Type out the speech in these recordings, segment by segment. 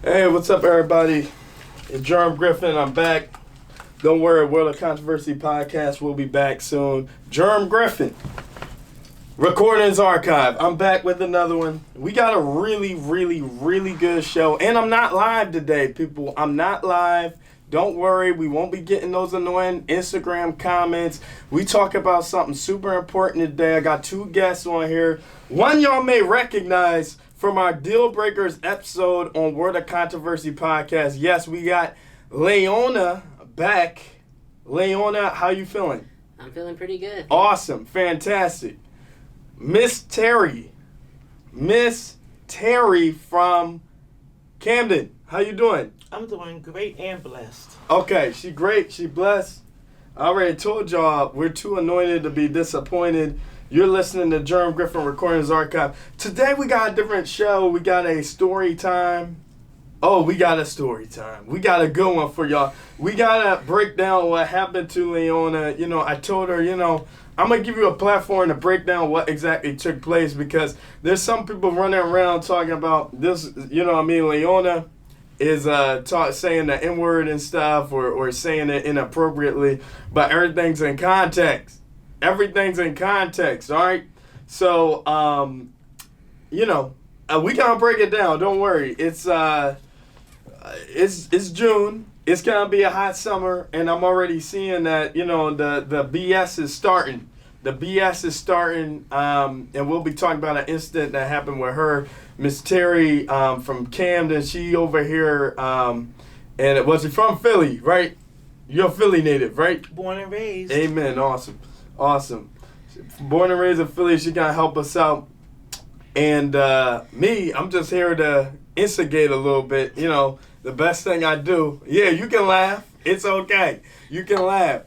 Hey, what's up, everybody? It's Germ Griffin. I'm back. Don't worry, World of Controversy podcast will be back soon. Germ Griffin, Recordings Archive. I'm back with another one. We got a really good show. And I'm not live today, people. I'm not live. Don't worry, we won't be getting those annoying Instagram comments. We talk about something super important today. I got two guests on here. One y'all may recognize from our Deal Breakers episode on Word of Controversy podcast. Yes, we got Leona back. Leona, how you feeling? I'm feeling pretty good. Awesome. Fantastic. Mrs Terri from Camden. How you doing? I'm doing great and blessed. Okay, she great. She blessed. I already told y'all we're too anointed to be disappointed. You're listening to Germ Griffin Recordings Archive. Today we got a different show. We got a story time. Oh, we got a story time. We got a good one for y'all. We got to break down what happened to Leona. You know, I told her, I'm going to give you a platform to break down what exactly took place because there's some people running around talking about this, Leona is saying the N-word and stuff or saying it inappropriately, but everything's in context. Everything's in context, all right? So, we gonna break it down. Don't worry. It's June. It's gonna be a hot summer, and I'm already seeing that the BS is starting. The BS is starting, and we'll be talking about an incident that happened with her, Mrs Terri from Camden. She over here, and it was from Philly, right? You're a Philly native, right? Born and raised. Amen. Awesome. Born and raised in Philly, she gonna help us out. And me, I'm just here to instigate a little bit. The best thing I do. Yeah, you can laugh. It's okay. You can laugh.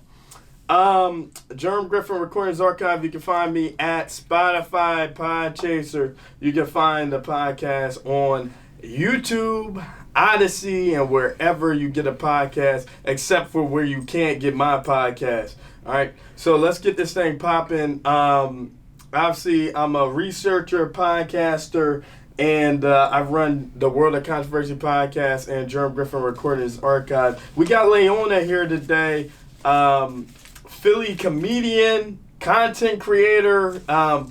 Germ Griffin Recordings Archive. You can find me at Spotify, Podchaser. You can find the podcast on YouTube, Odyssey, and wherever you get a podcast, except for where you can't get my podcast. All right, so let's get this thing popping. Obviously, I'm a researcher, podcaster, and I run the World of Controversy podcast and Germ Griffin Recordings Archive. We got Leona here today, Philly comedian, content creator,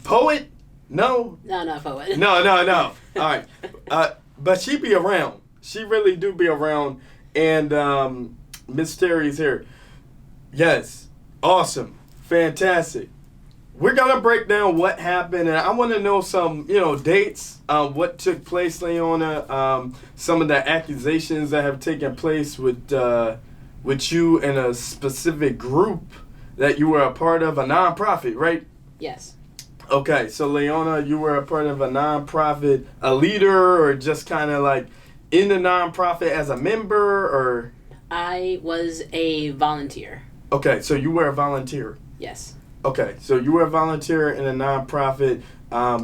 poet? No? No, not poet. No. All right. But she be around. She really do be around. And Miss Terry's here. Yes. Awesome. Fantastic. We're going to break down what happened. And I want to know some, dates, what took place, Leona, some of the accusations that have taken place with you and a specific group that you were a part of, a nonprofit, right? Yes. Okay, so Leona, you were a part of a nonprofit, a leader, or just kind of like in the nonprofit as a member, or? I was a volunteer. Okay, so you were a volunteer. Yes. Okay, so you were a volunteer in a nonprofit.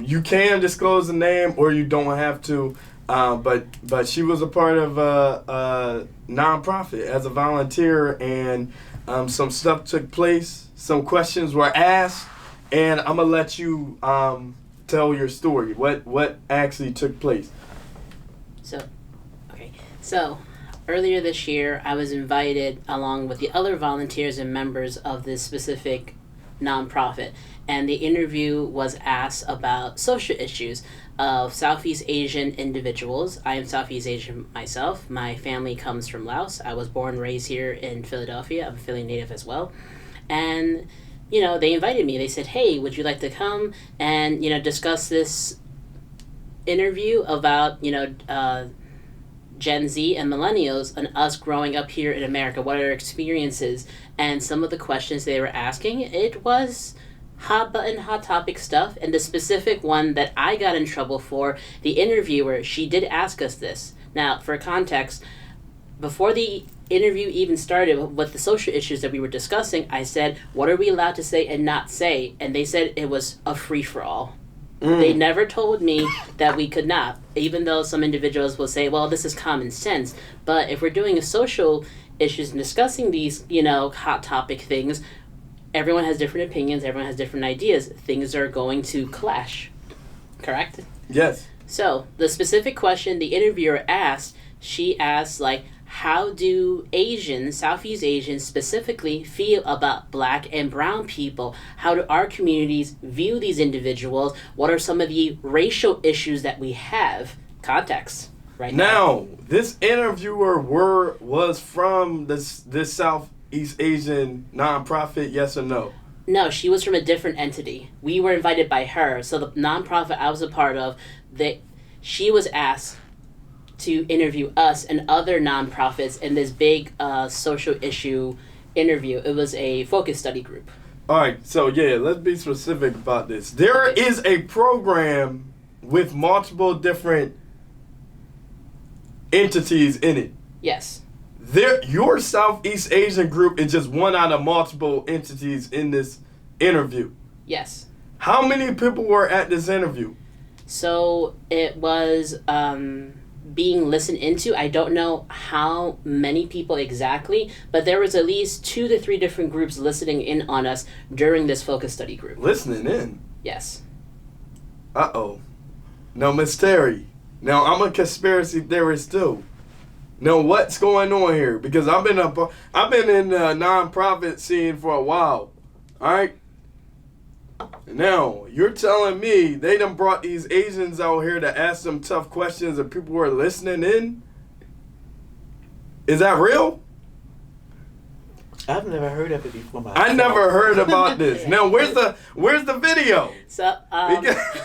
You can disclose the name, or you don't have to. But she was a part of a nonprofit as a volunteer, and some stuff took place. Some questions were asked, and I'm gonna let you tell your story. What actually took place? So earlier this year, I was invited along with the other volunteers and members of this specific nonprofit, and the interview was asked about social issues of Southeast Asian individuals. I am Southeast Asian myself. My family comes from Laos. I was born and raised here in Philadelphia. I'm a Philly native as well. And, they invited me. They said, hey, would you like to come and, discuss this interview about, Gen Z and millennials and us growing up here in America? What are our experiences? And some of the questions they were asking, it was hot topic stuff. And the specific one that I got in trouble for, the interviewer, she did ask us this. Now, for context, before the interview even started with the social issues that we were discussing, I said, what are we allowed to say and not say? And they said it was a free-for-all. They never told me that we could not, even though some individuals will say, well, this is common sense. But if we're doing a social issues and discussing these, hot topic things, everyone has different opinions, everyone has different ideas. Things are going to clash. Correct? Yes. So, the specific question the interviewer asked she asked, like, how do Asians, Southeast Asians specifically, feel about black and brown people? How do our communities view these individuals? What are some of the racial issues that we have? Context, right now. This interviewer was from this Southeast Asian nonprofit, yes or no? No, she was from a different entity. We were invited by her. So the nonprofit I was a part of, she was asked to interview us and other nonprofits in this big social issue interview. It was a focus study group. All right, so yeah, let's be specific about this. There is a program with multiple different entities in it. Yes. Your Southeast Asian group is just one out of multiple entities in this interview. Yes. How many people were at this interview? So it was being listened into. I don't know how many people exactly, but there was at least 2 to 3 different groups listening in on us during this focus study group. Listening in? Yes. Uh-oh. Now, Miss Terri, now I'm a conspiracy theorist too. Now, what's going on here? Because I've been in the nonprofit scene for a while. All right? Now, you're telling me they done brought these Asians out here to ask them tough questions and people were listening in? Is that real? I've never heard of it before. I never heard about this. Now, where's the video? So,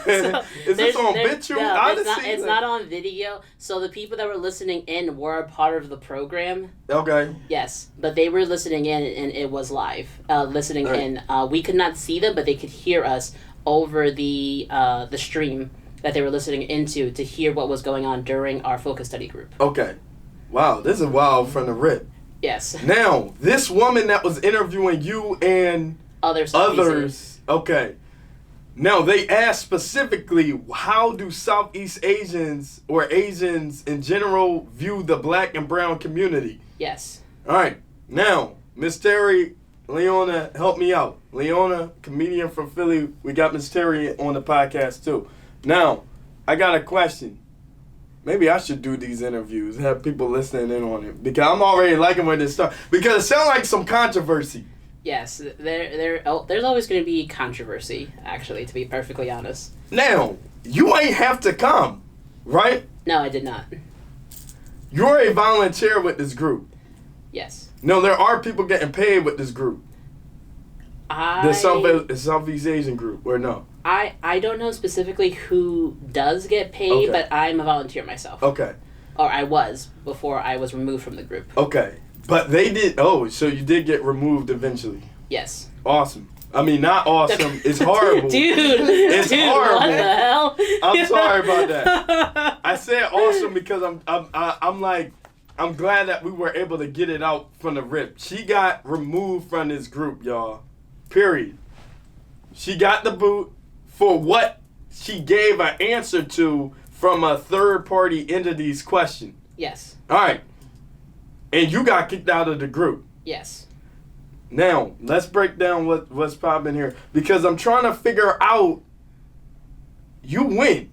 is this on BitChute? No, it's not on video. So the people that were listening in were a part of the program. Okay. Yes, but they were listening in, and it was live. Listening in, we could not see them, but they could hear us over the stream that they were listening into to hear what was going on during our focus study group. Okay. Wow, this is wild from the rip. Yes. Now, this woman that was interviewing you and others. Okay. Now, they asked specifically, how do Southeast Asians or Asians in general view the black and brown community? Yes. All right. Now, Miss Terri, Leona, help me out. Leona, comedian from Philly. We got Miss Terri on the podcast too. Now, I got a question. Maybe I should do these interviews, have people listening in on it. Because I'm already liking where this starts. Because it sounds like some controversy. Yes, there's always going to be controversy, actually, to be perfectly honest. Now, you ain't have to come, right? No, I did not. You're a volunteer with this group. Yes. No, there are people getting paid with this group. The Southeast Asian group, or no? I don't know specifically who does get paid, but I'm a volunteer myself. Okay. Or I was before I was removed from the group. Okay. But they did, so you did get removed eventually. Yes. Awesome. I mean, not awesome. It's horrible. It's horrible. What the hell? I'm sorry about that. I said awesome because I'm glad that we were able to get it out from the rip. She got removed from this group, y'all. Period. She got the boot for what she gave an answer to from a third-party entity's question. Yes. All right. And you got kicked out of the group. Yes. Now, let's break down what's popping here. Because I'm trying to figure out, you win.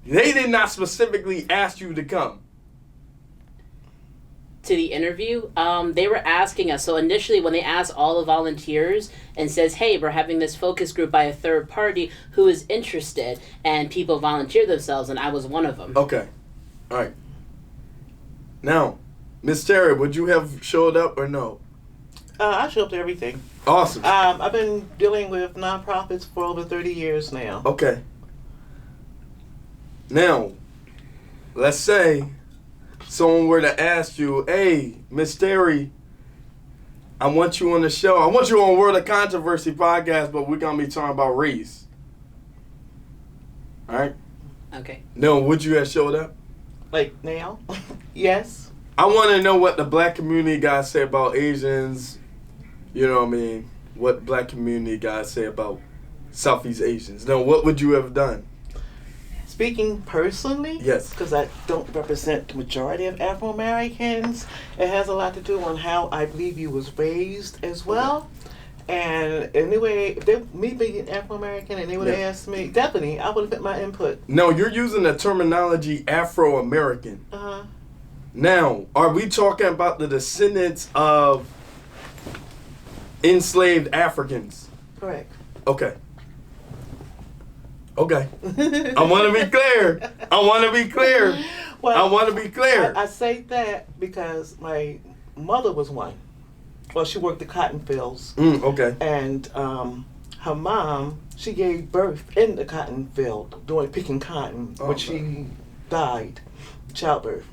They did not specifically ask you to come. To the interview, they were asking us. So initially, when they asked all the volunteers and says, "Hey, we're having this focus group by a third party who is interested," and people volunteered themselves, and I was one of them. Okay, all right. Now, Miss Terri, would you have showed up or no? I show up to everything. Awesome. I've been dealing with nonprofits for over 30 years now. Okay. Now, let's say someone were to ask you, "Hey, Miss Terri, I want you on the show. I want you on World of Controversy podcast, but we're going to be talking about race." All right? Okay. No, would you have showed up? Like now? Yes. I want to know what the black community guys say about Asians. You know what I mean? What black community guys say about Southeast Asians. Now, what would you have done? Speaking personally, yes, because I don't represent the majority of Afro-Americans, it has a lot to do on how I believe you was raised as well. And anyway, if me being Afro-American and they would have asked me, definitely, I would have put my input. No, you're using the terminology Afro-American. Uh-huh. Now, are we talking about the descendants of enslaved Africans? Correct. Okay. Okay. I want to be clear. I want to be clear. Well, I want to be clear. I say that because my mother was one. Well, she worked the cotton fields. Okay. And her mom, she gave birth in the cotton field doing picking cotton, but she died, childbirth.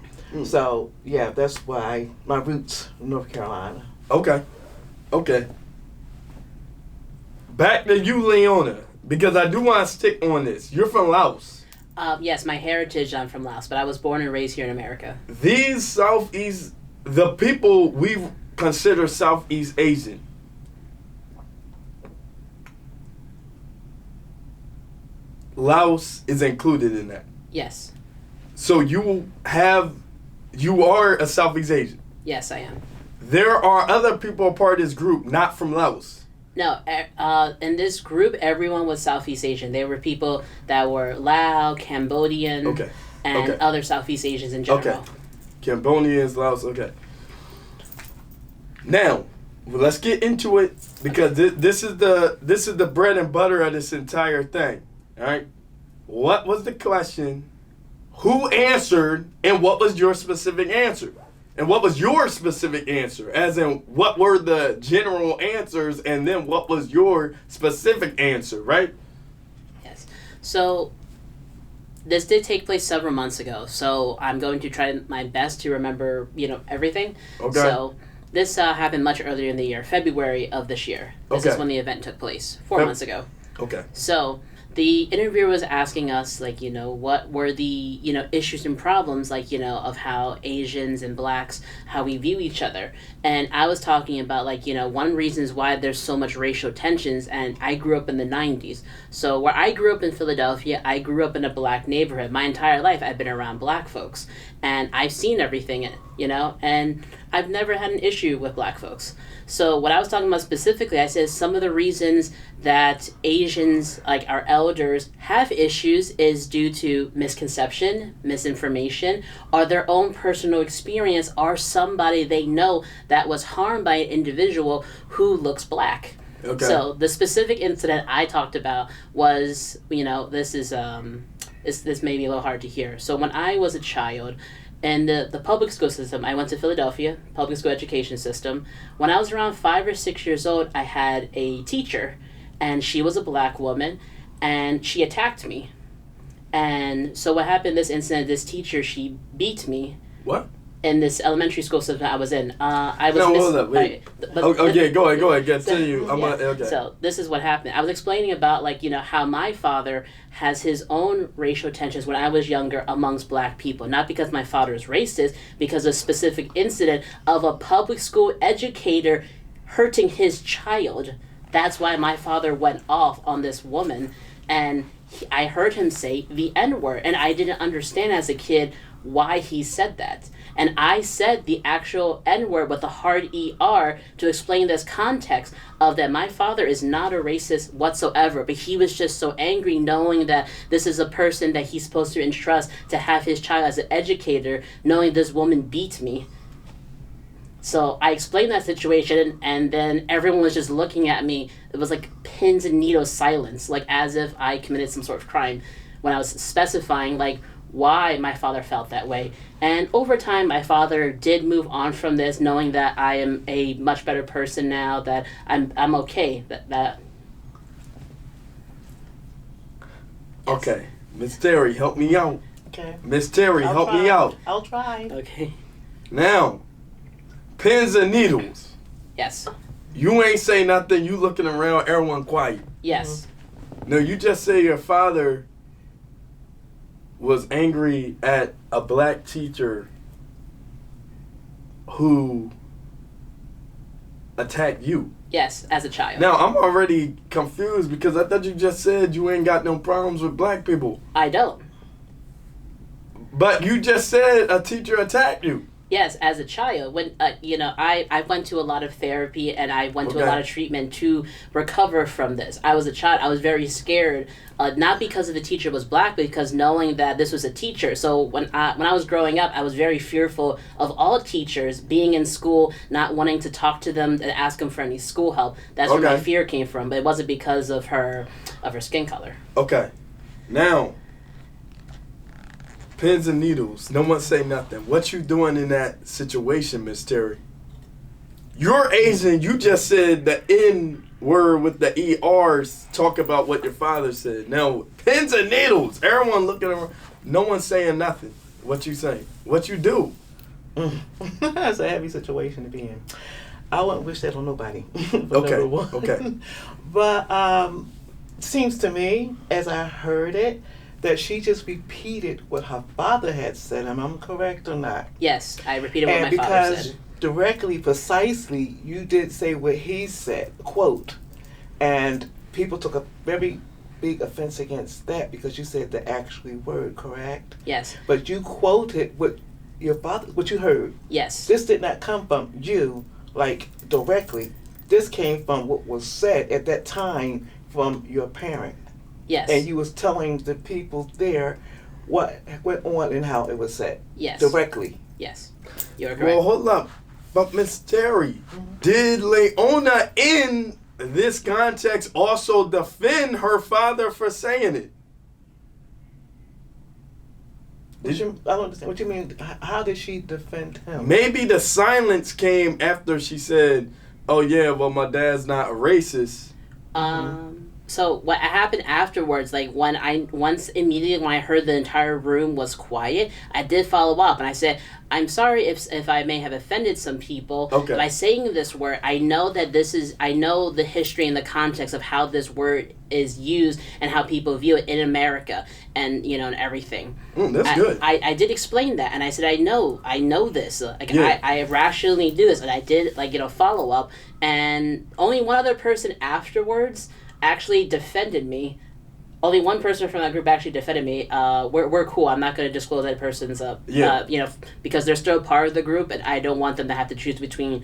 So, yeah, that's why my roots in North Carolina. Okay. Okay. Back to you, Leona, because I do want to stick on this. You're from Laos. Yes, my heritage, I'm from Laos, but I was born and raised here in America. These Southeast, the people we consider Southeast Asian, Laos is included in that. Yes. So you are a Southeast Asian. Yes, I am. There are other people a part of this group not from Laos. No, in this group, everyone was Southeast Asian. There were people that were Lao, Cambodian, and other Southeast Asians in general. Okay. Cambodians, Laos, okay. Now, let's get into it because this is the bread and butter of this entire thing. All right? What was the question? Who answered, and what was your specific answer? And what was your specific answer? As in, what were the general answers, and then what was your specific answer, right? Yes. So, this did take place several months ago, so I'm going to try my best to remember, everything. Okay. So, this happened much earlier in the year, February of this year. This is when the event took place, 4 months ago. Okay. So, the interviewer was asking us, what were the, issues and problems, of how Asians and blacks, how we view each other. And I was talking about, one reason is why there's so much racial tensions, and I grew up in the 90s. So where I grew up in Philadelphia, I grew up in a black neighborhood. My entire life, I've been around black folks. And I've seen everything, and I've never had an issue with black folks. So what I was talking about specifically, I said some of the reasons that Asians, like our elders, have issues is due to misconception, misinformation, or their own personal experience, or somebody they know that was harmed by an individual who looks black. Okay. So the specific incident I talked about was, this is this may be a little hard to hear. So when I was a child, in the public school system, I went to Philadelphia, public school education system. When I was around 5 or 6 years old, I had a teacher, and she was a black woman, and she attacked me. And so what happened in this incident, this teacher, she beat me. What? In this elementary school system I was in. Hold up, wait. Go ahead, continue. Okay. So this is what happened. I was explaining about, how my father has his own racial tensions when I was younger amongst black people. Not because my father is racist, because of a specific incident of a public school educator hurting his child. That's why my father went off on this woman. And I heard him say the N-word. And I didn't understand as a kid why he said that. And I said the actual N-word with a hard ER to explain this context of that my father is not a racist whatsoever, but he was just so angry knowing that this is a person that he's supposed to entrust to have his child as an educator, knowing this woman beat me. So I explained that situation, and then everyone was just looking at me. It was like pins and needles silence, like as if I committed some sort of crime when I was specifying, why my father felt that way. And over time, my father did move on from this, knowing that I am a much better person now, that I'm okay. That. Yes. Okay. Miss Terri, help me out. Okay. Miss Terri, help me out. I'll try. Okay. Now, pins and needles. Yes. You ain't say nothing. You looking around, everyone quiet. Yes. No, you just say your father was angry at a black teacher who attacked you. Yes, as a child. Now, I'm already confused because I thought you just said you ain't got no problems with black people. I don't. But you just said a teacher attacked you. Yes, as a child, when I went to a lot of therapy and I went to a lot of treatment to recover from this. I was a child. I was very scared, not because of the teacher was black, but because knowing that this was a teacher. So when I was growing up, I was very fearful of all teachers being in school, not wanting to talk to them and ask them for any school help. That's where my fear came from. But it wasn't because of her skin color. Okay, now. Pins and needles. No one say nothing. What you doing in that situation, Miss Terri? You're Asian. You just said the N word with the ERs. Talk about what your father said. Now, pins and needles. Everyone looking around. No one saying nothing. What you saying? What you do? That's a heavy situation to be in. I wouldn't wish that on nobody. Okay. But seems to me, as I heard it, that she just repeated what her father had said. Am I correct or not? Yes, I repeated what my father said. And because directly, precisely, you did say what he said, quote, and people took a very big offense against that because you said the actual word, correct? Yes. But you quoted what your father, what you heard. Yes. This did not come from you, like, directly. This came from what was said at that time from your parent. Yes. And you was telling the people there what went on and how it was said. Yes. Directly. Yes. You're correct. Well, hold up. But Miss Terri, did Leona in this context also defend her father for saying it? I don't understand. What you mean? How did she defend him? Maybe the silence came after she said, "Oh yeah, well my dad's not a racist." So what happened afterwards, like once immediately when I heard the entire room was quiet, I did follow up and I said, I'm sorry if I may have offended some people by saying this word. I know the history and the context of how this word is used and how people view it in America and and everything. That's good. I did explain that and I said I know this. I rationally do this and I did follow up and only one other person afterwards actually defended me. Only one person from that group actually defended me. We're cool. I'm not going to disclose that person's because they're still part of the group, and I don't want them to have to choose between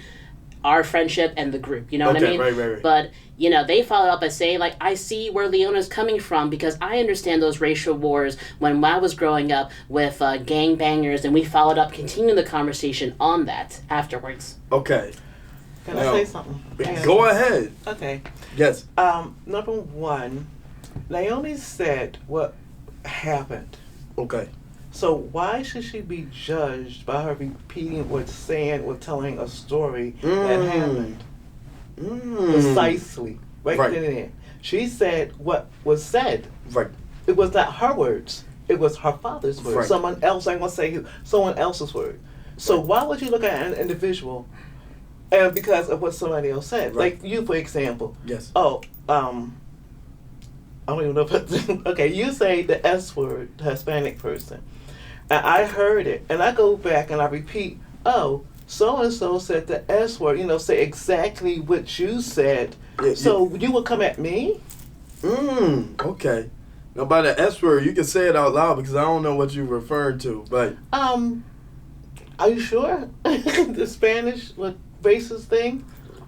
our friendship and the group. You know what I mean? Right. But they followed up by saying I see where Leona's coming from because I understand those racial wars when I was growing up with gangbangers, and we followed up, continuing the conversation on that afterwards. Okay. Can I say something? Go ahead. Okay. Yes. Number one, Naomi said what happened. Okay. So why should she be judged by her repeating what's saying or telling a story that happened? Precisely. Right then and there. She said what was said. Right. It was not her words. It was her father's words. Right. Someone else, I'm going to say someone else's word. So why would you look at an individual and because of what somebody else said? Right. Like you, for example. Yes. Oh, I don't even know if okay, you say the S word, Hispanic person. And I heard it, and I go back and I repeat, oh, so-and-so said the S word, say exactly what you said. Yeah, so you would come at me? Okay. Now, by the S word, you can say it out loud because I don't know what you're referring to, but... Are you sure? The Spanish, racist thing?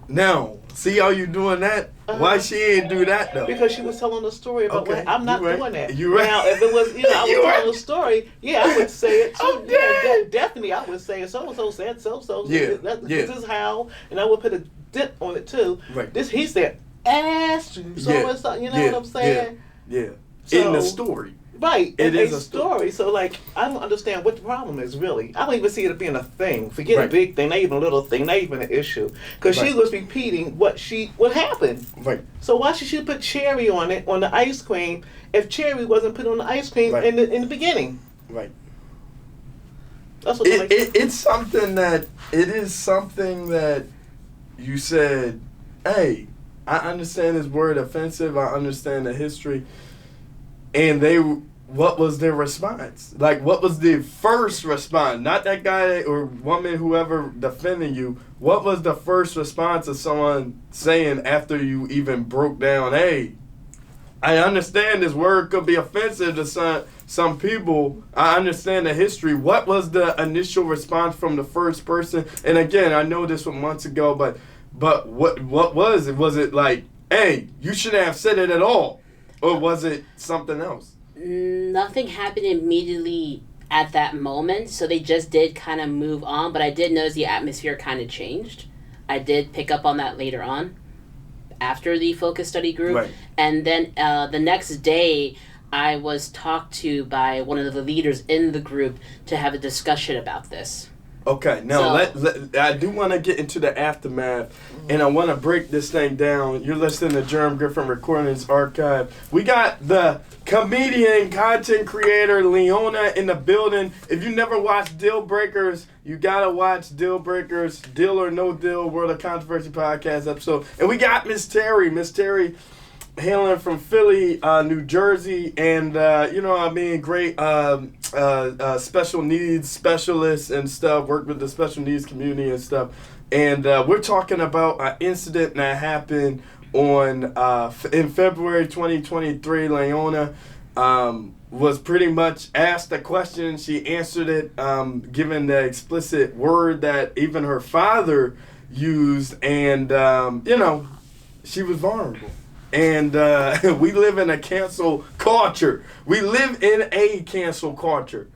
Now, see how you doing that? Why she ain't do that though? Because she was telling a story about what I'm not doing that. You right. Now, if it was, I was telling a story, I would say it too. Yeah, definitely, I would say so and so said so. This is how, and I would put a dip on it too. Right. He said, ask you so and so. You know what I'm saying? Yeah. So, in the story. Right, it is a story. So, I don't understand what the problem is, really. I don't even see it being a thing. Forget a big thing, not even a little thing, not even an issue. Because she was repeating what happened. Right. So why should she put cherry on it, on the ice cream, if cherry wasn't put on the ice cream in the beginning? Right. That's what it's something that, it is something that you said, hey, I understand this word offensive, I understand the history, and what was their response? What was the first response? Not that guy or woman, whoever defending you. What was the first response of someone saying after you even broke down, hey, I understand this word could be offensive to some people, I understand the history. What was the initial response from the first person? And again, I know this was months ago, but what was it? Was it like, hey, you shouldn't have said it at all? Or was it something else? Nothing happened immediately at that moment, so they just did kind of move on, but I did notice the atmosphere kind of changed. I did pick up on that later on, after the focus study group. Right. And then the next day, I was talked to by one of the leaders in the group to have a discussion about this. Okay, now So- I do want to get into the aftermath, and I want to break this thing down. You're listening to Germ Griffin Recordings Archive. We got the comedian, content creator, Leona in the building. If you never watched Deal Breakers, you got to watch Deal Breakers, Deal or No Deal, World of Controversy podcast episode. And we got Miss Terri, hailing from Philly, New Jersey, and great special needs specialists and stuff, work with the special needs community and stuff. And we're talking about an incident that happened on in February 2023. Leona was pretty much asked a question. She answered it, given the explicit word that even her father used, and she was vulnerable. And we live in a cancel culture. We live in a cancel culture.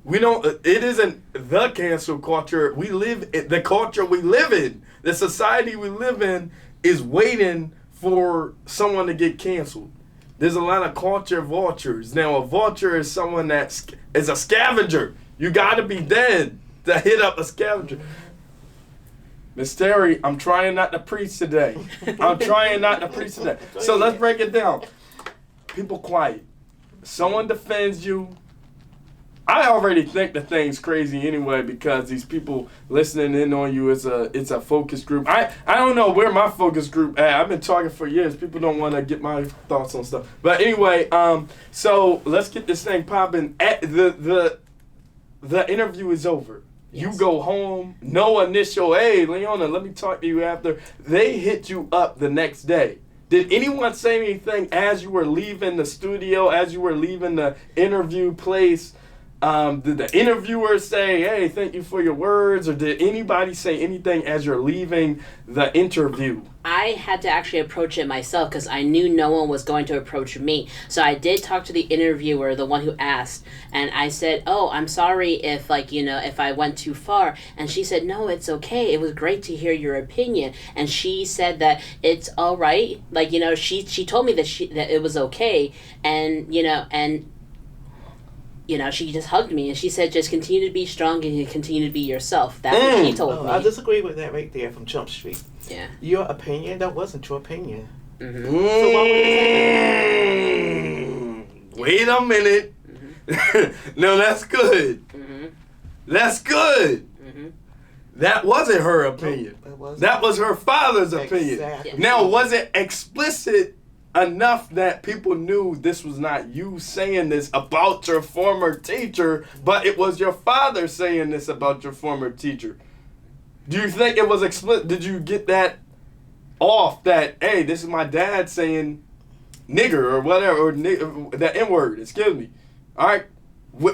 We don't. It isn't the cancel culture. We live in the culture we live in. The society we live in is waiting for someone to get canceled. There's a lot of culture vultures. Now, a vulture is someone that is a scavenger. You got to be dead to hit up a scavenger. Miss Terri, I'm trying not to preach today. So let's break it down. People quiet. Someone defends you. I already think the thing's crazy anyway because these people listening in on you, it's a focus group. I don't know where my focus group at. I've been talking for years. People don't want to get my thoughts on stuff. But anyway, so let's get this thing popping. The interview is over. You go home, no initial, hey, Leona, let me talk to you after. They hit you up the next day. Did anyone say anything as you were leaving the studio, as you were leaving the interview place? Did the interviewer say, hey, thank you for your words? Or did anybody say anything as you're leaving the interview? I had to actually approach it myself because I knew no one was going to approach me. So I did talk to the interviewer, the one who asked, and I said, oh, I'm sorry if I went too far. And she said, no, it's okay. It was great to hear your opinion. And she said that it's all right. She told me that it was okay. And she just hugged me and she said, just continue to be strong and continue to be yourself. That's what she told me. I disagree with that right there from Jump Street. Yeah. Your opinion, that wasn't your opinion. Mm-hmm. So why would you say that? Wait a minute. Mm-hmm. No, that's good. Mm-hmm. That's good. Mm-hmm. That wasn't her opinion. No, that was her father's opinion. Exactly. Now, was it explicit enough that people knew this was not you saying this about your former teacher, but it was your father saying this about your former teacher? Do you think it was explicit? Did you get that off that, hey, this is my dad saying nigger or whatever, or the N-word, excuse me. All right.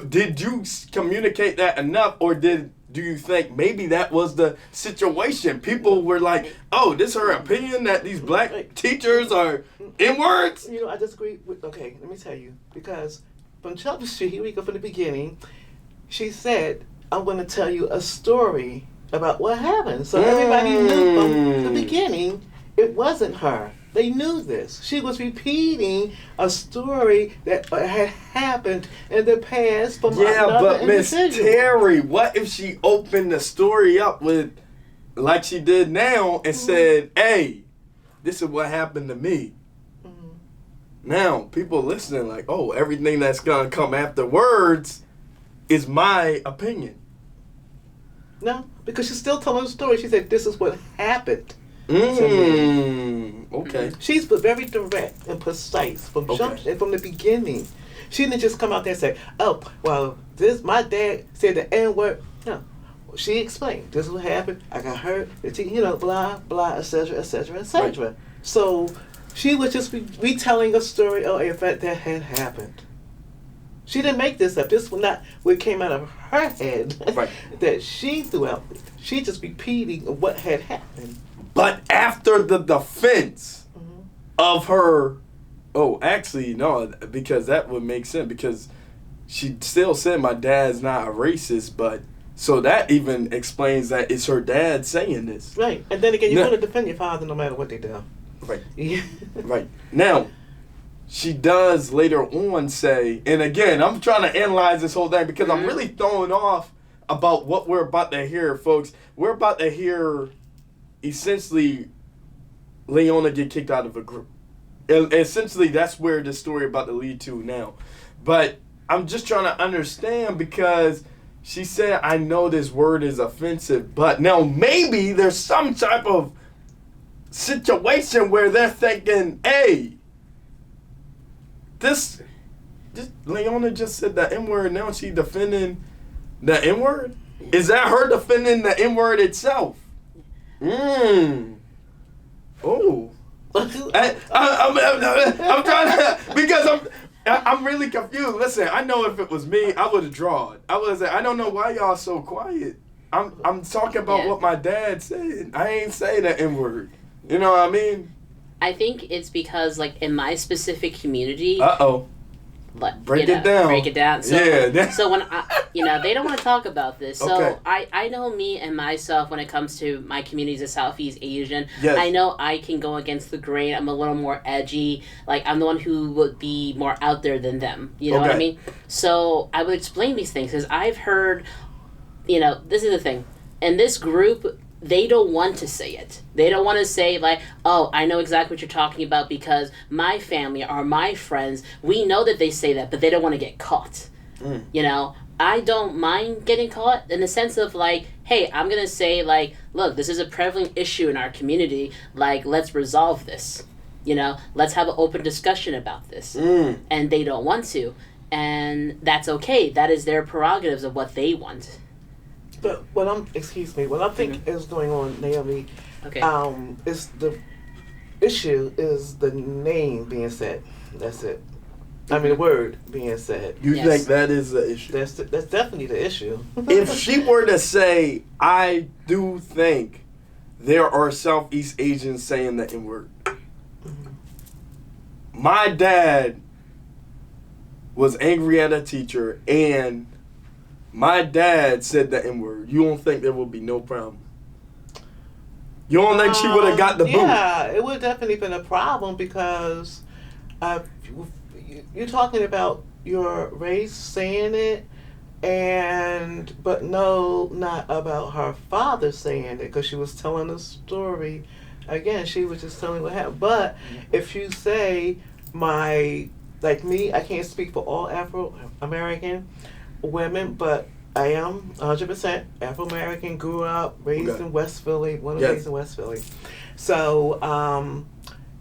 Did you communicate that enough, or do you think maybe that was the situation? People were like, oh, this is her opinion that these black teachers are N-words? I disagree with, okay, let me tell you. Because from Jump Street, here we go from the beginning, she said, I'm going to tell you a story about what happened. So everybody knew from the beginning it wasn't her. They knew this. She was repeating a story that had happened in the past from another but Miss Terri, what if she opened the story up with, like she did now, and said, hey, this is what happened to me. Mm-hmm. Now, people listening like, oh, everything that's going to come afterwards is my opinion. No, because she's still telling the story. She said, this is what happened. Okay. She's very direct and precise from the beginning. She didn't just come out there and say, oh, well, my dad said the N-word. No. She explained, this is what happened. I got hurt, blah, blah, etc., etc., etc. Right. So she was just retelling a story of an event that had happened. She didn't make this up. This was not what came out of her head Right. that she threw out. She just repeating what had happened. But after the defense of her, actually, no, because that would make sense, because she still said my dad's not a racist, but so that even explains that it's her dad saying this. Right. And then again, you're going to defend your father no matter what they do. Right. Yeah. Right. Now, she does later on say, and again, I'm trying to analyze this whole thing because I'm really throwing off about what we're about to hear, folks. We're about to hear, essentially, Leona get kicked out of a group. And essentially, that's where the story about to lead to now. But I'm just trying to understand, because she said, I know this word is offensive, but now maybe there's some type of situation where they're thinking, hey, this Leona just said the N-word, now she defending the N-word? Is that her defending the N-word itself? Oh. I'm trying to, because I'm really confused. Listen, I know if it was me, I would have drawn. I don't know why y'all so quiet. I'm talking about what my dad said. I ain't say the N-word. You know what I mean? I think it's because, like, in my specific community... Break it down. So, yeah. So when they don't want to talk about this. So Okay. I know me and myself when it comes to my communities of Southeast Asian. Yes. I know I can go against the grain. I'm a little more edgy. Like, I'm the one who would be more out there than them. You know what I mean? So I would explain these things because I've heard, this is the thing. In this group, they don't want to say it. They don't want to say, like, oh, I know exactly what you're talking about because my family or my friends, we know that they say that, but they don't want to get caught. I don't mind getting caught in the sense of, like, hey, I'm going to say, like, look, this is a prevalent issue in our community. Like, let's resolve this. Let's have an open discussion about this. And they don't want to. And that's okay. That is their prerogatives of what they want. But what I think is going on, Naomi, is the issue is the name being said. That's it. I mean, the word being said. You think that is the issue? That's definitely the issue. If she were to say, I do think there are Southeast Asians saying the N-word. My dad was angry at a teacher, and my dad said the N-word. You don't think there will be no problem? You don't think she would have got the boot? Yeah, it would definitely been a problem because you're talking about your race saying it, but no, not about her father saying it, because she was telling a story. Again, she was just telling what happened. But if you say like me, I can't speak for all Afro-American women, but I am 100% Afro-American, grew up, raised in West Philly, raised in West Philly. So,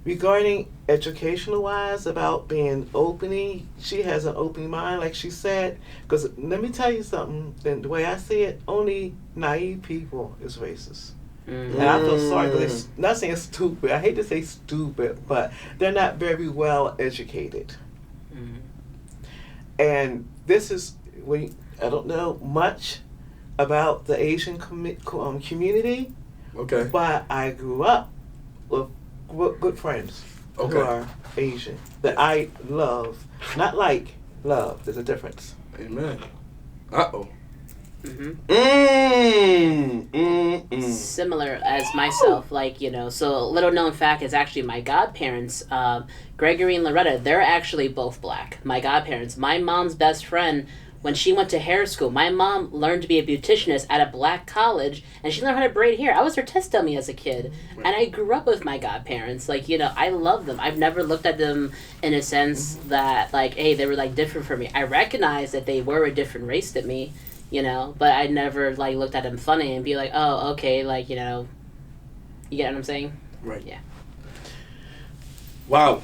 regarding educational-wise, about being opening, she has an open mind, like she said, because let me tell you something, the way I see it, only naive people is racist. And I feel sorry, because they're not saying stupid, I hate to say stupid, but they're not very well educated. And this is, I don't know much about the Asian community, but I grew up with good friends who are Asian that I love. Not like love, there's a difference. Amen. Similar as myself, like, so a little known fact is actually my godparents, Gregory and Loretta, they're actually both black. My godparents. My mom's best friend, when she went to hair school, my mom learned to be a beauticianist at a black college, and she learned how to braid hair. I was her test dummy as a kid, and I grew up with my godparents. Like, I love them. I've never looked at them in a sense that, like, hey, they were, like, different from me. I recognize that they were a different race than me, but I never, like, looked at them funny and be like, oh, okay, like, you get what I'm saying? Right. Yeah. Wow.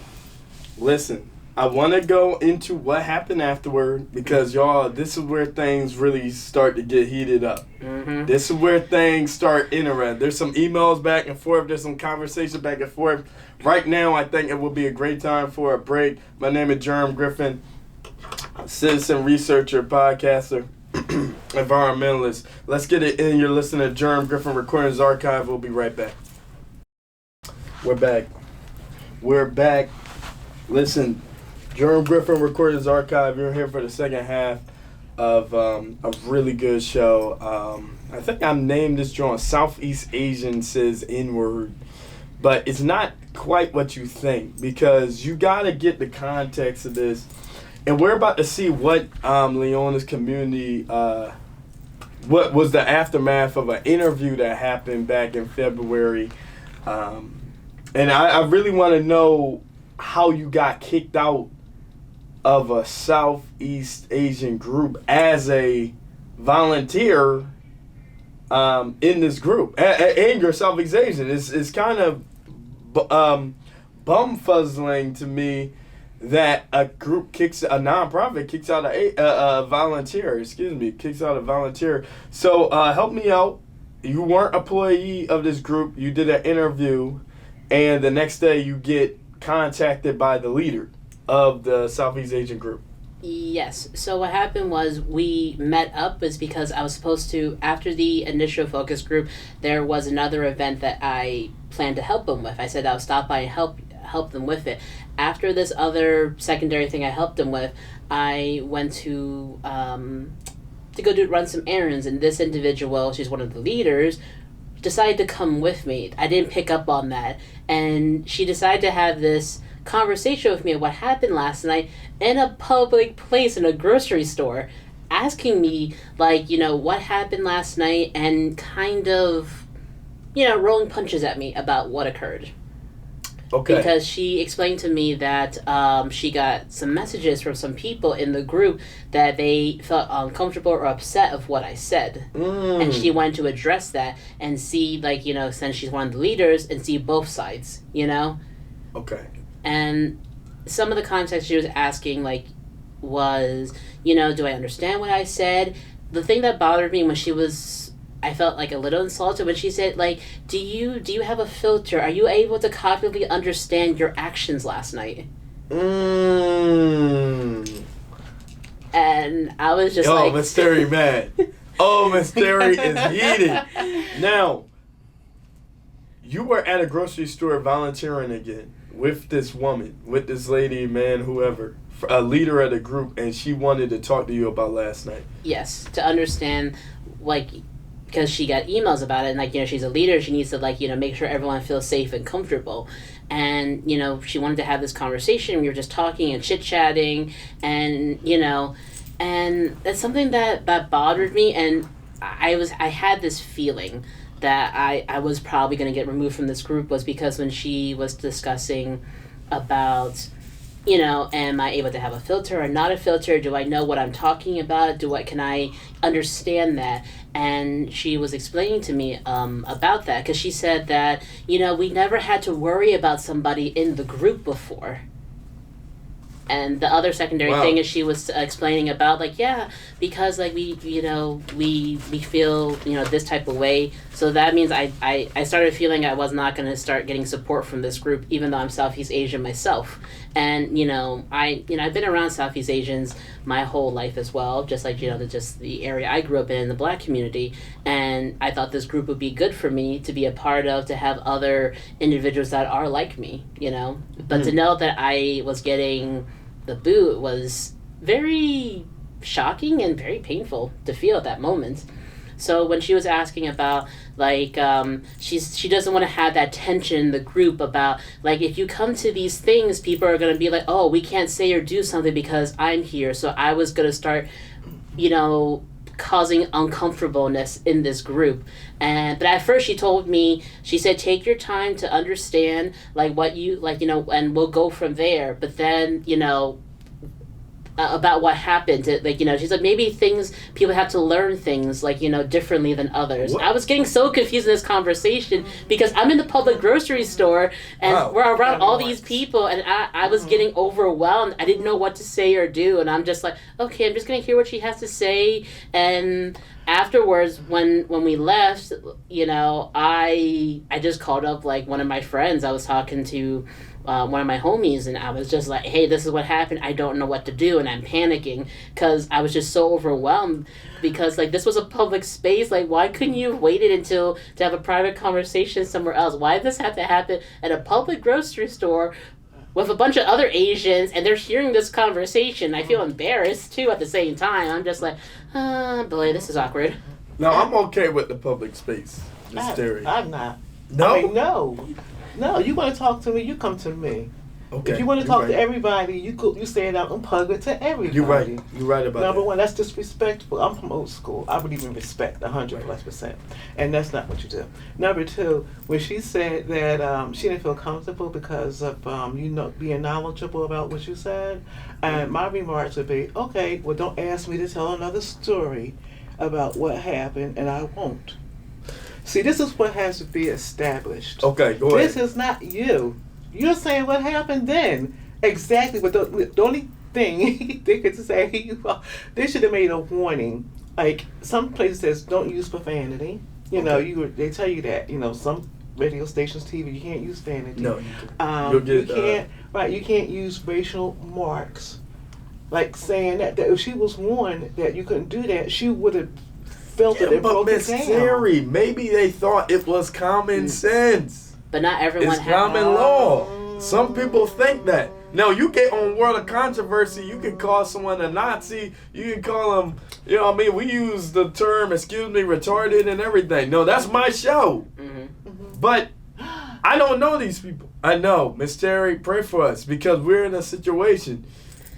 Listen, I want to go into what happened afterward because, y'all, this is where things really start to get heated up. This is where things start interesting. There's some emails back and forth. There's some conversation back and forth. Right now, I think it will be a great time for a break. My name is Germ Griffin. citizen researcher, podcaster, environmentalist. Let's get it in. You're listening to Germ Griffin Recordings Archive. We'll be right back. We're back. Listen, Germ Griffin Recordings Archive. You're here for the second half of a really good show. I think I named this joint Southeast Asian Says N-Word, but it's not quite what you think, because you got to get the context of this. And we're about to see what Leona's community, what was the aftermath of an interview that happened back in February. And I really want to know how you got kicked out of a Southeast Asian group as a volunteer in this group. And you're Southeast Asian. It's kind of bumfuzzling to me that a nonprofit kicks out a volunteer. Kicks out a volunteer. So help me out. You weren't an employee of this group. You did an interview, and the next day you get contacted by the leader of the Southeast Asian group. Yes. So what happened was we met up was because I was supposed to, after the initial focus group, there was another event that I planned to help them with. I said I would stop by and help them with it. After this other secondary thing I helped them with, I went to go run some errands, and this individual, she's one of the leaders, decided to come with me. I didn't pick up on that, and she decided to have this conversation with me of what happened last night in a public place in a grocery store, asking me what happened last night, and kind of rolling punches at me about what occurred. Okay. Because she explained to me that she got some messages from some people in the group that they felt uncomfortable or upset of what I said. And she wanted to address that and see, since she's one of the leaders, and see both sides, Okay. And some of the context she was asking, was, do I understand what I said? The thing that bothered me when I felt a little insulted when she said, do you have a filter? Are you able to cognitively understand your actions last night? And I was just Miss Terri mad. Miss Terri is heated. Now, you were at a grocery store volunteering again with this woman, with this lady, man, whoever, a leader of the group, and she wanted to talk to you about last night. Yes, to understand, because she got emails about it, and she's a leader, she needs to make sure everyone feels safe and comfortable. And she wanted to have this conversation. We were just talking and chit-chatting, and and that's something that bothered me. And I had this feeling that I was probably going to get removed from this group, was because when she was discussing about am I able to have a filter or not a filter? Do I know what I'm talking about? Can I understand that? And she was explaining to me about that, because she said that, we never had to worry about somebody in the group before. And the other secondary thing is she was explaining about because we feel this type of way, so that means I started feeling I was not going to start getting support from this group, even though I'm Southeast Asian myself. And I've been around Southeast Asians my whole life as well, just the area I grew up in, the Black community, and I thought this group would be good for me to be a part of, to have other individuals that are like me, but to know that I was getting the boot was very shocking and very painful to feel at that moment. So when she was asking about she doesn't want to have that tension in the group about if you come to these things, people are going to be oh, we can't say or do something because I'm here. So I was going to start causing uncomfortableness in this group. But at first she said take your time to understand what you and we'll go from there. But then about what happened. She's like, maybe people have to learn things, differently than others. What? I was getting so confused in this conversation because I'm in the public grocery store and we're around all these people, and I was getting overwhelmed. I didn't know what to say or do, and I'm just okay, I'm just going to hear what she has to say. And afterwards, when we left, I just called up one of my friends I was talking to one of my homies, and I was just like, hey, this is what happened. I don't know what to do, and I'm panicking because I was just so overwhelmed because, like, this was a public space. Like, why couldn't you have waited until to have a private conversation somewhere else? Why did this have to happen at a public grocery store with a bunch of other Asians, and they're hearing this conversation? I feel embarrassed, too, at the same time. I'm just like, boy, this is awkward. No, I'm okay with the public space, Miss Terri. I'm not. No? I mean, no. You want to talk to me, you come to me. Okay. If you want to talk to everybody, you say it out in public to everybody. You're right. You're right about Number that. one, that's disrespectful. I'm from old school. I believe in respect, 100+%. And that's not what you do. Number two, when she said that she didn't feel comfortable because of being knowledgeable about what you said, and my remarks would be, okay, well, don't ask me to tell another story about what happened, and I won't. See, this is what has to be established. Okay, go ahead. This is not you. You're saying what happened then. Exactly. But the only thing they could say, they should have made a warning. Like, some places says don't use profanity. They tell you that. Some radio stations, TV, you can't use profanity. No, you'll get, you can't use racial marks. Like saying that if she was warned that you couldn't do that, she would have felt it and broke it down. Miss Terri, maybe they thought it was common sense. But not everyone it's common law. Some people think that. Now, you get on World of Controversy, you can call someone a Nazi, you can call them, we use the term, retarded and everything. No, that's my show. Mm-hmm. But I don't know these people. I know. Miss Terri, pray for us because we're in a situation.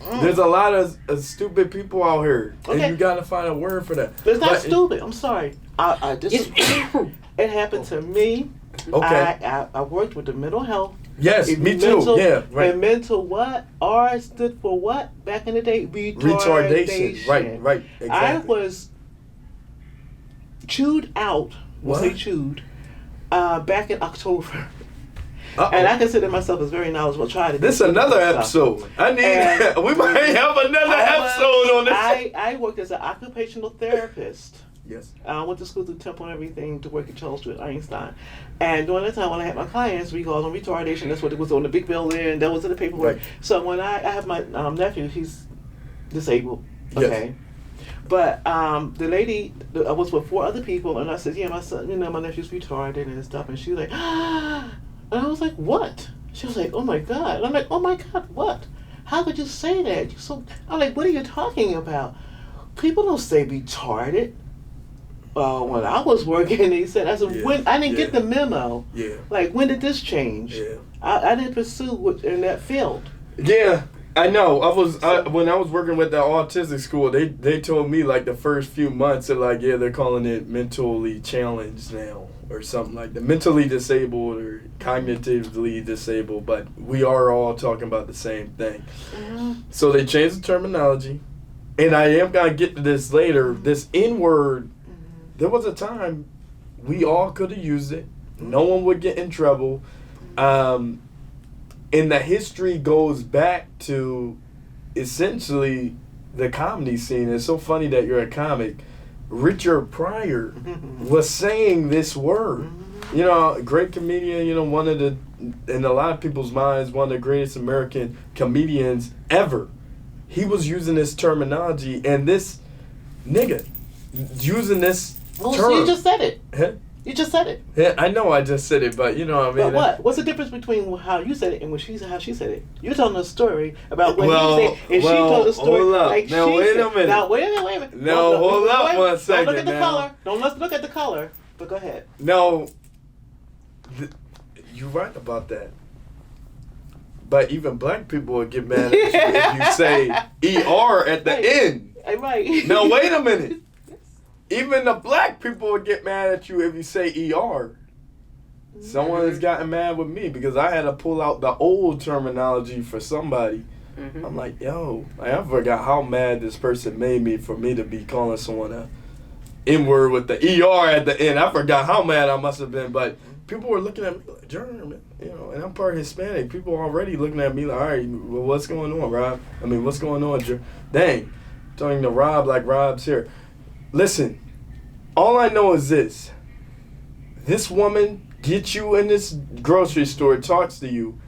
There's a lot of stupid people out here, and you got to find a word for that. But it's not stupid. I'm sorry. It happened to me. Okay. I worked with the mental health. Yes, me too. Yeah, right. And mental what? R stood for what back in the day? Retardation. Right. Exactly. I was chewed out. What? Say chewed. Back in October. Uh-oh. And I consider myself as very knowledgeable. This is another episode. We might have another episode on this. I worked as an occupational therapist. Yes. I went to school through Temple and everything to work at Charles Street, Einstein. And during that time when I had my clients, we called them retardation. That's what it was on the big building. That was in the paperwork. Right. So when I have my nephew, he's disabled. Okay. Yes. But the lady, I was with 4 other people, and I said, yeah, my son, my nephew's retarded and stuff. And she was like, ah. And I was like, what? She was like, oh my God. And I'm like, oh my God, what? How could you say that? I'm like, what are you talking about? People don't say retarded. When I was working, they said, when I didn't get the memo. Yeah. Like, when did this change? Yeah. I didn't pursue in that field. Yeah, I know. When I was working with the autistic school, they told me like the first few months, they're calling it mentally challenged now or something like that. Mentally disabled or cognitively disabled, but we are all talking about the same thing. Mm-hmm. So they changed the terminology, and I am going to get to this later. This N-word, there was a time we all could have used it. No one would get in trouble. And the history goes back to essentially the comedy scene. It's so funny that you're a comic. Richard Pryor was saying this word. A great comedian, one of the, in a lot of people's minds, one of the greatest American comedians ever. He was using this terminology, and this nigga using this term. So you just said it. Huh? You just said it. Yeah, I know I just said it, but what I mean. But what? What's the difference between how you said it and how she said it? You're telling a story about what he said, and she told a story like now, she wait said. a minute. Now wait a minute. No, hold up one second. Don't look at the now. color. Don't look at the color. But go ahead. No, you're right about that. But even black people would get mad at you if you say ER at the end. Right. Now wait a minute. Even the black people would get mad at you if you say ER. Someone has gotten mad with me because I had to pull out the old terminology for somebody. Mm-hmm. I'm like, yo, I forgot how mad this person made me for me to be calling someone a N-word with the ER at the end. I forgot how mad I must have been, but people were looking at me like, Germ, and I'm part Hispanic. People are already looking at me like, all right, well, what's going on, Rob? What's going on, Germ? Dang, talking to Rob like Rob's here. Listen, all I know is this. This woman gets you in this grocery store, talks to you.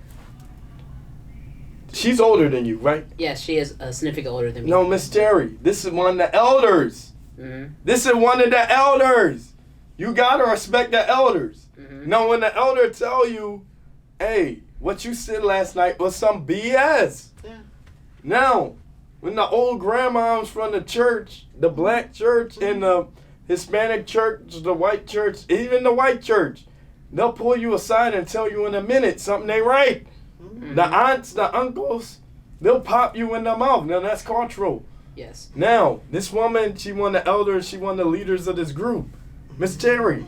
she's older than you, right? Yes, she is significantly older than me. No, Miss Terri, this is one of the elders. Mm-hmm. This is one of the elders. You gotta respect the elders. Mm-hmm. Now, when the elder tell you, hey, what you said last night was some BS. Yeah. Now, when the old grandmoms from the church, the black church and the Hispanic church, the white church, even the white church, they'll pull you aside and tell you in a minute something ain't right. Mm-hmm. The aunts, the uncles, they'll pop you in the mouth. Now, that's cultural. Yes. Now, this woman, she one of the elders, she one of the leaders of this group. Miss Terri,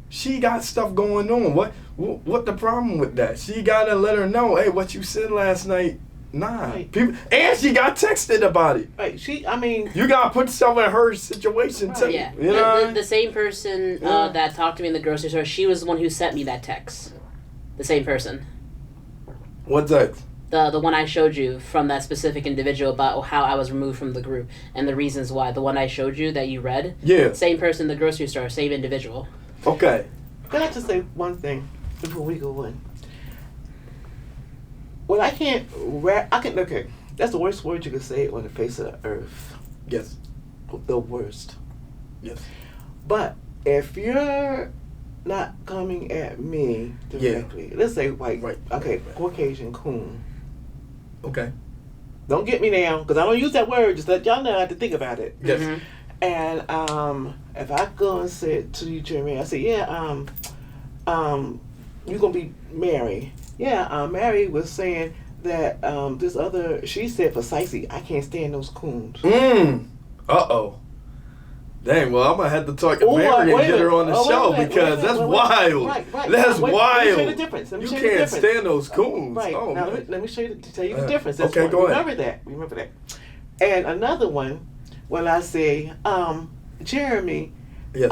she got stuff going on. What the problem with that? She gotta let her know, hey, what you said last night, nah. Right. People, and she got texted about it. Right. You gotta put yourself in her situation too. Yeah. You know? The same person that talked to me in the grocery store, she was the one who sent me that text. The same person. What's that? The one I showed you from that specific individual about how I was removed from the group and the reasons why. The one I showed you that you read. Yeah. Same person in the grocery store, same individual. Okay. Can I just say one thing before we go in? Well, okay, that's the worst word you could say on the face of the earth. Yes. The worst. Yes. But if you're not coming at me directly, let's say white, Right. Okay, Right. Caucasian coon. Okay. Don't get me now, because I don't use that word. Just let y'all know I have to think about it. Yes. Mm-hmm. And if I go and say to you, Jeremy, I say, yeah, you're gonna be Mary. Yeah, Mary was saying that she said precisely, I can't stand those coons. Uh-oh. Dang, well, I'm going to have to talk to Mary and get her on the show because that's wild. Right. That's Let wild. me show you the difference. You can't stand those coons. Right. Oh, now, man. let me tell you the difference. That's okay, one. go ahead. Remember that. And another one, when I say, Jeremy, Yes.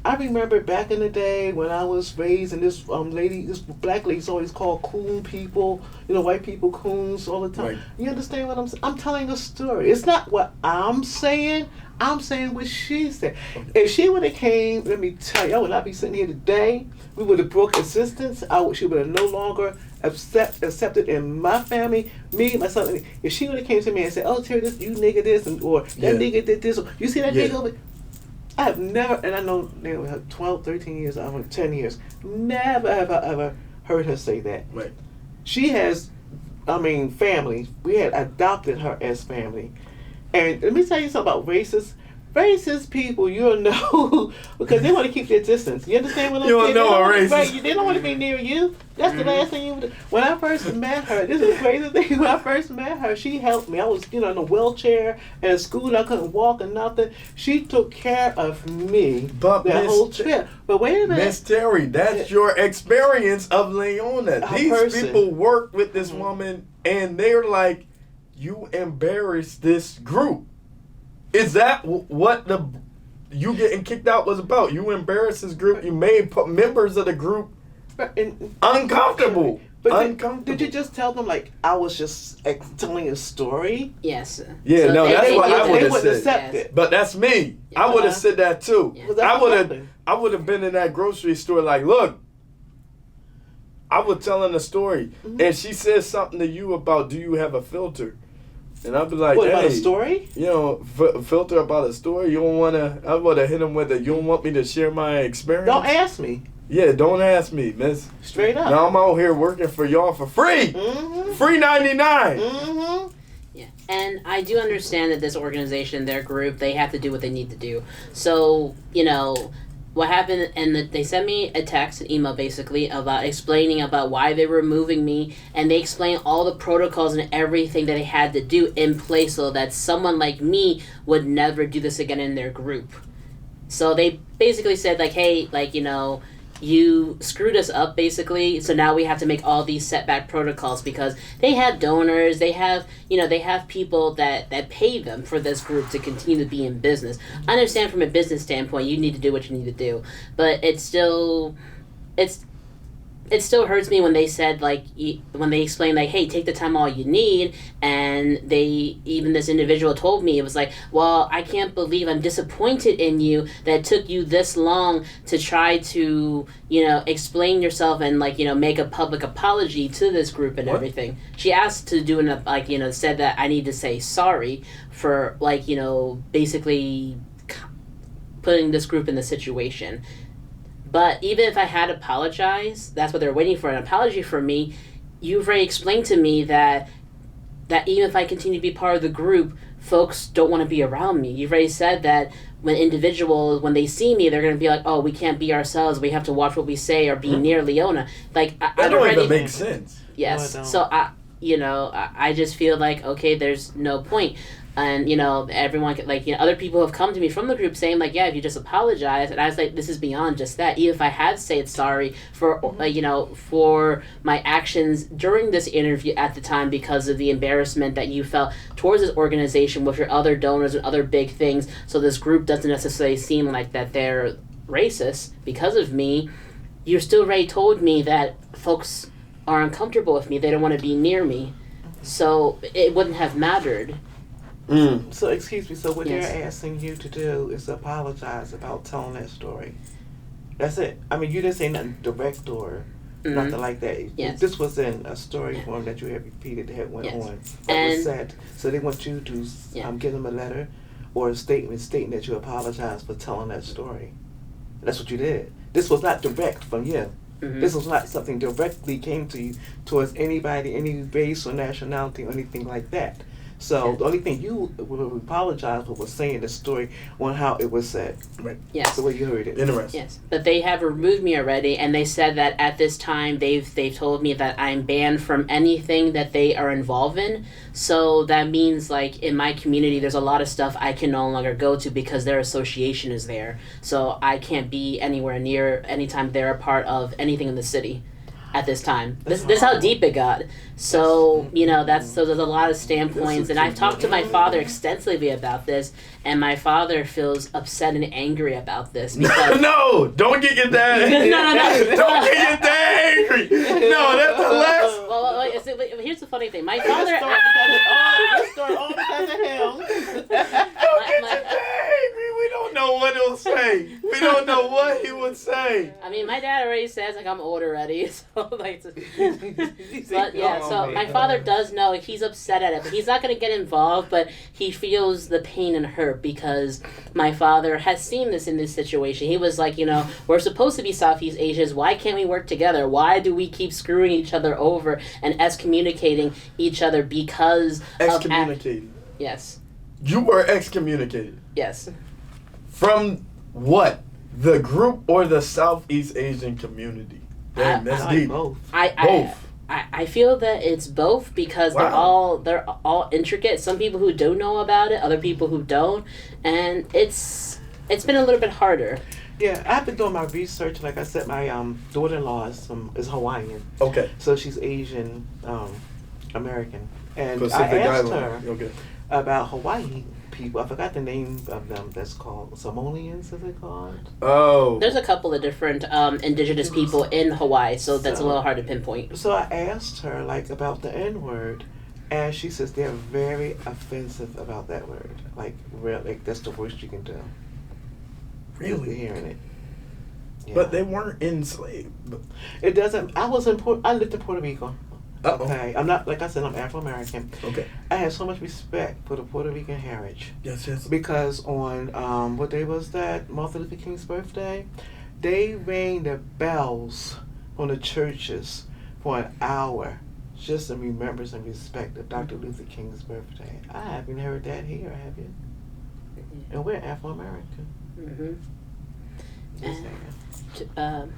I remember back in the day when I was raised, and this black lady's always called coon people, white people coons all the time. Right. You understand what I'm saying? I'm telling a story. It's not what I'm saying what she said. Okay. If she would have came, let me tell you, I would not be sitting here today. We would have broke assistance. She would have no longer accepted in my family, me, my son. If she would have came to me and said, oh, Terri, this, you nigga this, or that nigga did this, or you see that nigga over there? I have never, and I know they have 12, 13 years, 10 years, never have I ever heard her say that. Right. She has, family. We had adopted her as family. And let me tell you something about racist people, you'll know, because they want to keep their distance. You understand what I'm saying? You'll know a racist. Right, they don't want to be near you. That's the last thing you would do. When I first met her, this is the crazy thing. When I first met her, she helped me. I was, in a wheelchair and at school. I couldn't walk or nothing. She took care of me But that whole trip. But wait a minute. Miss Terri, that's your experience of Leona. These people work with this woman and they're like, you embarrassed this group. Is that what you getting kicked out was about? You embarrassed this group. You made members of the group uncomfortable. But did you just tell them like I was just telling a story? Yes. Yeah, So no, that's what I would have accept said. it. But that's me. Yeah. I would have said that too. Yeah. Well, I would have been in that grocery store like, look, I was telling a story, and she says something to you about, do you have a filter? And I'd be like, what, hey, about a story? Filter about a story. You don't want to. I would have hit him with it. You don't want me to share my experience. Don't ask me. Yeah, don't ask me, miss. Straight up. Now I'm out here working for y'all for free. Free 99. Yeah, and I do understand that this organization, their group, they have to do what they need to do. So, what happened, and they sent me a text, an email basically, about explaining about why they were removing me, and they explained all the protocols and everything that they had to do in place so that someone like me would never do this again in their group. So they basically said, like, hey, like, you screwed us up, basically, so now we have to make all these setback protocols because they have donors, they have people that pay them for this group to continue to be in business. I understand from a business standpoint, you need to do what you need to do, but it's it still hurts me when they said, like, when they explained, like, hey, take the time all you need, and even this individual told me, it was like, well, I can't believe, I'm disappointed in you that it took you this long to try to, explain yourself and, like, make a public apology to this group and everything. She asked to do said that I need to say sorry for, like, basically putting this group in the situation. But even if I had apologized, that's what they're waiting for, an apology from me. You've already explained to me that even if I continue to be part of the group, folks don't want to be around me. You've already said that when individuals, when they see me, they're going to be like, oh, we can't be ourselves. We have to watch what we say or be near Leona. Like, that don't even make sense. Yes. No, so I just feel like, okay, there's no point. And, everyone, like, other people have come to me from the group saying, like, yeah, if you just apologize. And I was like, this is beyond just that. Even if I had said sorry for, for my actions during this interview at the time because of the embarrassment that you felt towards this organization with your other donors and other big things, so this group doesn't necessarily seem like that they're racist because of me, you still already told me that folks are uncomfortable with me. They don't want to be near me. So it wouldn't have mattered. So, excuse me, so what Yes. they're asking you to do is apologize about telling that story. That's it. I mean, you didn't say nothing direct or nothing like that. Yes. This was in a story form that you had repeated that went Yes. on. That And- was said. So they want you to give them a letter or a statement stating that you apologize for telling that story. That's what you did. This was not direct from you. This was not something directly came to you towards anybody, any race or nationality or anything like that. So the only thing you would apologize for was saying the story on how it was said. Right. Yes. The way you heard it. Interesting. Yes, but they have removed me already, and they said that at this time they've told me that I'm banned from anything that they are involved in. So that means, like, in my community, there's a lot of stuff I can no longer go to because their association is there. So I can't be anywhere near anytime they're a part of anything in the city at this time. This is how deep it got. So, so there's a lot of standpoints, and I've talked to my father extensively about this, and my father feels upset and angry about this because No, don't get that. No. Don't get that angry. No, that's the last. Well, here's the funny thing. My father. Let's start all because of him. Don't get that angry. We don't know what he'll say. We don't know what he would say. I mean, my dad already says, like, I'm old already, so, like, but, yeah, so my father does know he's upset at it, but he's not going to get involved, but he feels the pain and hurt because my father has seen this in this situation. He was like, we're supposed to be Southeast Asians. Why can't we work together? Why do we keep screwing each other over and excommunicating each other because Excommunicated. Yes. You were excommunicated. Yes. From what? The group or the Southeast Asian community? Damn, that's deep. Both. Both. I feel that it's both because they're all intricate. Some people who do know about it, other people who don't, and it's been a little bit harder. Yeah, I've been doing my research. Like I said, my daughter-in-law is Hawaiian. Okay. So she's Asian American, and Pacific I asked Island. her Okay. about Hawaii people. I forgot the name of them. That's called Samoanians. Is it called? Oh. There's a couple of different indigenous people in Hawaii, so that's a little hard to pinpoint. So I asked her about the N-word, and she says they're very offensive about that word. Like that's the worst you can do. Really? Hearing it. Yeah. But they weren't enslaved. It doesn't. I lived in Puerto Rico. Uh-oh. Okay, I'm not, like I said, I'm Afro-American. Okay. I have so much respect for the Puerto Rican heritage. Yes. Because on, what day was that? Martin Luther King's birthday? They rang the bells on the churches for an hour just in remembrance and respect of Dr. Luther King's birthday. I haven't heard that here, have you? And we're Afro-American. Mm-hmm.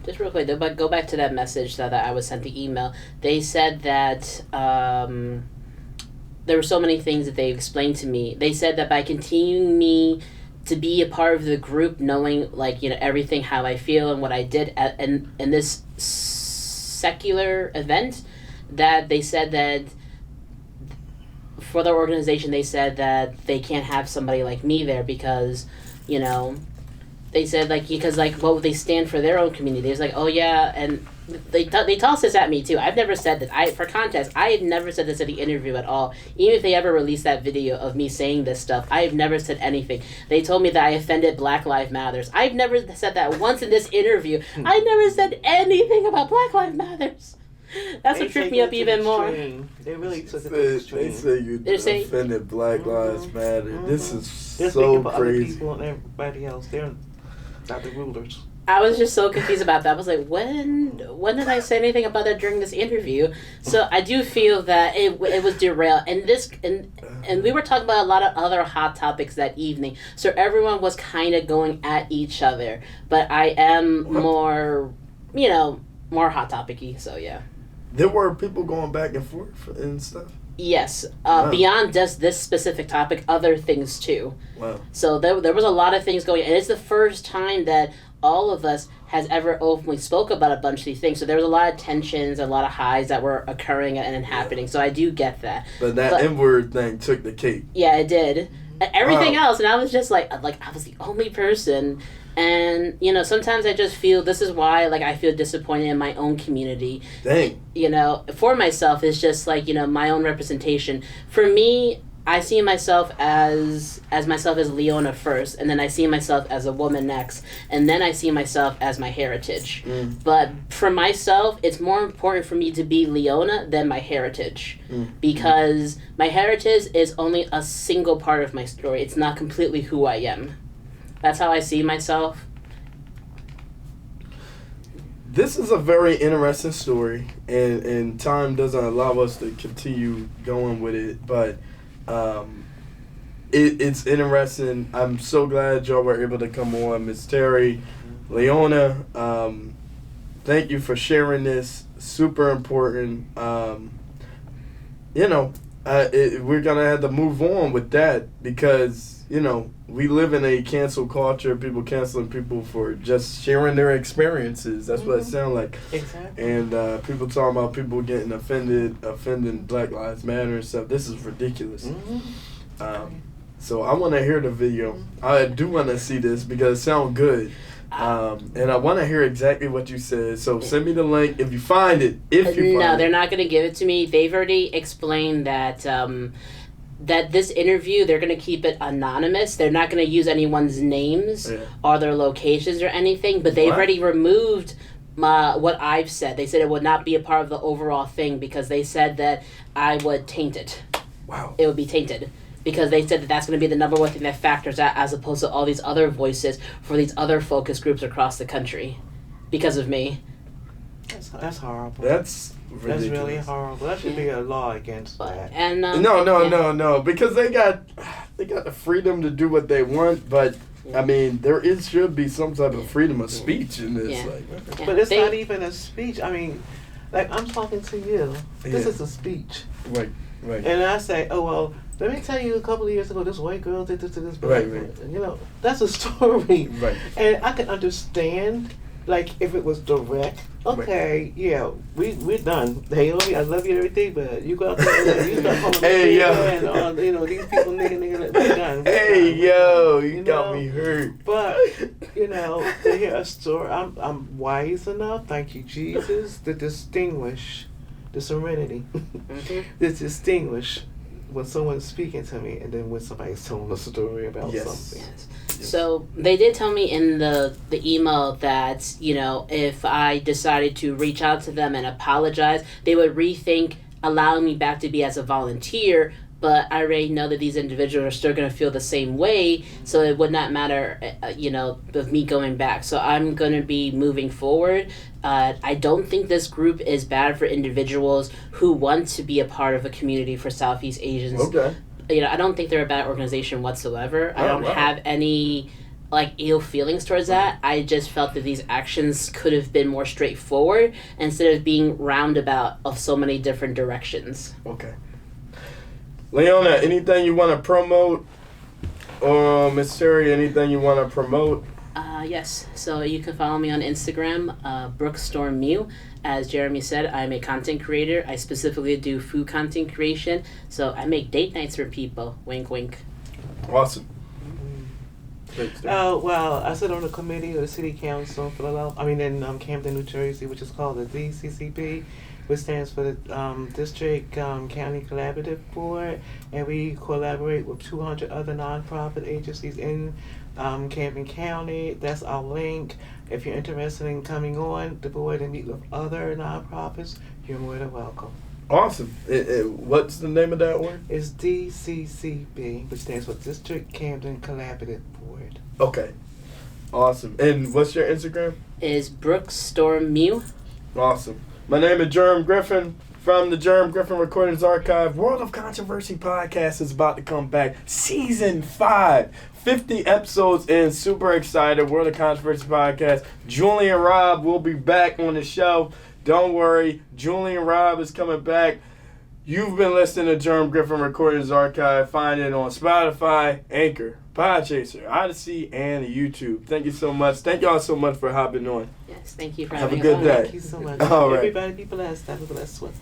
Just real quick, but go back to that message that I was sent the email. They said that there were so many things that they explained to me. They said that by continuing me to be a part of the group, knowing everything how I feel and what I did in this secular event, that they said that for their organization they said that they can't have somebody like me there because they said because what would they stand for their own community? It's like, oh yeah, and they toss this at me too. I've never said that. For context, I have never said this in the interview at all. Even if they ever release that video of me saying this stuff, I have never said anything. They told me that I offended Black Lives Matters. I've never said that once in this interview. I never said anything about Black Lives Matters. That's what tripped me up even more. They really took it to the extreme. They say you offended Black Lives Matter. This is They're so about crazy. Other people and everybody else. They're not the rulers. I was just so confused about that. I was like, when did I say anything about that during this interview? So I do feel that it was derailed, and we were talking about a lot of other hot topics that evening. So everyone was kind of going at each other, but I am more hot topic-y. So yeah. There were people going back and forth and stuff. Yes, beyond just this specific topic, other things too. Wow. So there was a lot of things going, and it's the first time that all of us has ever openly spoke about a bunch of these things. So there was a lot of tensions, a lot of highs that were occurring and happening. So I do get that. But that N-word thing took the cake. Yeah, it did. Everything else, and I was just like I was the only person. And, sometimes I just feel this is why, I feel disappointed in my own community. Dang. For myself, it's just, my own representation. For me, I see myself as myself as Leona first, and then I see myself as a woman next, and then I see myself as my heritage. But for myself, it's more important for me to be Leona than my heritage, because my heritage is only a single part of my story. It's not completely who I am. That's how I see myself. This is a very interesting story, and time doesn't allow us to continue going with it, but it's interesting. I'm so glad y'all were able to come on. Miss Terri, Leona, thank you for sharing this. Super important. We're going to have to move on with that because, we live in a cancel culture, people canceling people for just sharing their experiences. That's what it sounds like. Exactly. And people talking about people getting offending Black Lives Matter and stuff. This is ridiculous. So I want to hear the video. I do want to see this because it sounds good. And I want to hear exactly what you said. So send me the link if you find it. No, they're not going to give it to me. They've already explained that that this interview, they're going to keep it anonymous. They're not going to use anyone's names or their locations or anything, but they've already removed what I've said. They said it would not be a part of the overall thing because they said that I would taint it. Wow. It would be tainted. Because they said that that's going to be the number one thing that factors out as opposed to all these other voices for these other focus groups across the country. Because of me. That's horrible. That's ridiculous. That's really horrible. That should be a law against that. And No. Because they got the freedom to do what they want, but I mean, should be some type of freedom of speech in this. Yeah. But it's not even a speech. I mean, I'm talking to you. This is a speech. Right. And I say, oh, well, let me tell you, a couple of years ago, this white girl did this to this black girl. That's a story. Right. And I can understand, if it was direct, okay, we're done. Hey, I love you and everything, but you go out there and you start calling me and these people, nigga, we're done. Hey, yo, you got me hurt. But, to hear a story, I'm wise enough, thank you, Jesus, to distinguish the serenity, to distinguish when someone's speaking to me and then when somebody's telling a story about something. Yes. So they did tell me in the email that, if I decided to reach out to them and apologize, they would rethink allowing me back to be as a volunteer, but I already know that these individuals are still going to feel the same way, so it would not matter, of me going back. So I'm going to be moving forward. I don't think this group is bad for individuals who want to be a part of a community for Southeast Asians. Okay. I don't think they're a bad organization whatsoever. I don't have any ill feelings towards that. I just felt that these actions could have been more straightforward instead of being roundabout of so many different directions. Okay. Leona, anything you want to promote? Or Miss Terri, anything you want to promote? Yes. So you can follow me on Instagram, BrookeStormMew. As Jeremy said, I'm a content creator. I specifically do food content creation. So I make date nights for people. Wink, wink. Awesome. Well, I sit on the committee of the City Council in Philadelphia. In Camden, New Jersey, which is called the DCCB, which stands for the District County Collaborative Board, and we collaborate with 200 other nonprofit agencies in Camden County. That's our link. If you're interested in coming on the board and meet with other nonprofits, you're more than welcome. Awesome. What's the name of that one? It's DCCB, which stands for District Camden Collaborative Board. Okay. Awesome. And what's your Instagram? Is Brooks Storm Mew. Awesome. My name is Germ Griffin from the Germ Griffin Recordings Archive. World of Controversy podcast is about to come back. Season 5. 50 episodes in. Super excited. World of Controversy podcast. Julie and Rob will be back on the show. Don't worry. Julie and Rob is coming back. You've been listening to Germ Griffin Recordings Archive. Find it on Spotify, Anchor, Podchaser, Odyssey, and YouTube. Thank you so much. Thank y'all so much for hopping on. Yes, thank you for Have having a good us on. day. Thank you so much. All right. Everybody be blessed. Have a blessed one.